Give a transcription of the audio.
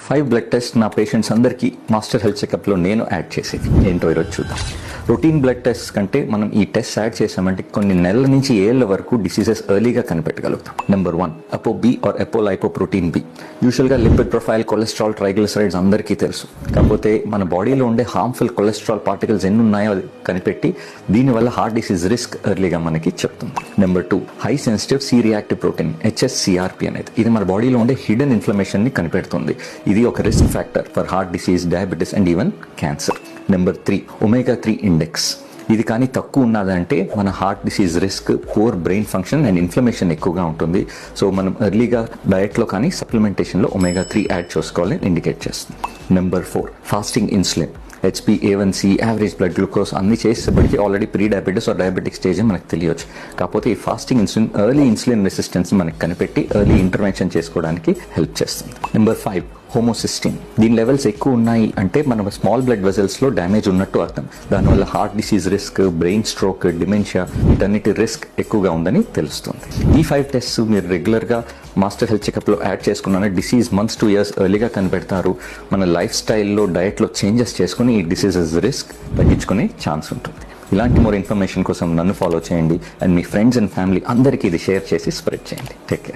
5 blood test నా patients అందరికీ master health చెకప్లో నేను యాడ్ చేసేది ఏంటో ఈరోజు చూద్దాం. రొటీన్ బ్లడ్ టెస్ట్ కంటే మనం ఈ టెస్ట్ యాడ్ చేసామంటే కొన్ని నెలల నుంచి ఏళ్ల వరకు డిసీజెస్ ఎర్లీగా కనిపెట్టగలుగుతాం. Number 1 apo B or apolipoprotein B. యూజువల్గా లిపిడ్ ప్రొఫైల్, కొలెస్ట్రాల్, ట్రైగ్లిసరైడ్స్ అందరికీ తెలుసు. కాకపోతే మన బాడీలో ఉండే హార్మ్ఫుల్ కొలెస్ట్రాల్ పార్టికల్స్ ఎన్ని ఉన్నాయో అది కనిపెట్టి దీనివల్ల హార్ట్ డిసీజ్ రిస్క్ ఎర్లీగా మనకి చెప్తుంది. Number 2 high sensitive C reactive protein HSCRP అనేది. ఇది మన బాడీలో ఉండే హిడెన్ ఇన్ఫ్లమేషన్ ని కనిపెడుతుంది. ఇది ఒక risk factor for heart disease, diabetes and even cancer. Number 3 omega-3 index. ఇది కానీ తక్కువ ఉన్నదంటే మన heart disease risk, poor brain function and inflammation ఎక్కువగా ఉంటుంది. సో మనం ఎర్లీగా డయట్లో కానీ సప్లిమెంటేషన్లో omega-3 యాడ్ చేసుకోవాలని ఇండికేట్ చేస్తుంది. Number 4 fasting insulin. HbA1c, average blood glucose అన్ని చేసేప్పటికీ already pre diabetes or diabetic stage మనకు తెలియచ్చు. కాకపోతే ఈ fasting insulin early insulin resistance మనకి కనిపెట్టి ఎర్లీ ఇంటర్వెన్షన్ చేసుకోవడానికి హెల్ప్ చేస్తుంది. Number 5 homocysteine. దీని లెవెల్స్ ఎక్కువ ఉన్నాయి అంటే మన స్మాల్ బ్లడ్ వెజల్స్లో డ్యామేజ్ ఉన్నట్టు అర్థం. దానివల్ల heart disease risk, brain stroke, dementia వీటన్నిటి రిస్క్ ఎక్కువగా ఉందని తెలుస్తుంది. ఈ 5 టెస్ట్ మీరు రెగ్యులర్గా మాస్టర్ హెల్త్ చెకప్లో యాడ్ చేసుకున్న డిసీజ్ మంత్స్ 2 years ఎర్లీగా కనిపెడతారు. మన లైఫ్ స్టైల్లో, డయట్లో చేంజెస్ చేసుకుని ఈ డిసీజెస్ రిస్క్ తగ్గించుకునే ఛాన్స్ ఉంటుంది. ఇలాంటి మోర్ ఇన్ఫర్మేషన్ కోసం నన్ను ఫాలో చేయండి and me friends and family అందరికీ ఇది షేర్ చేసి స్ప్రెడ్ చేయండి. Take care.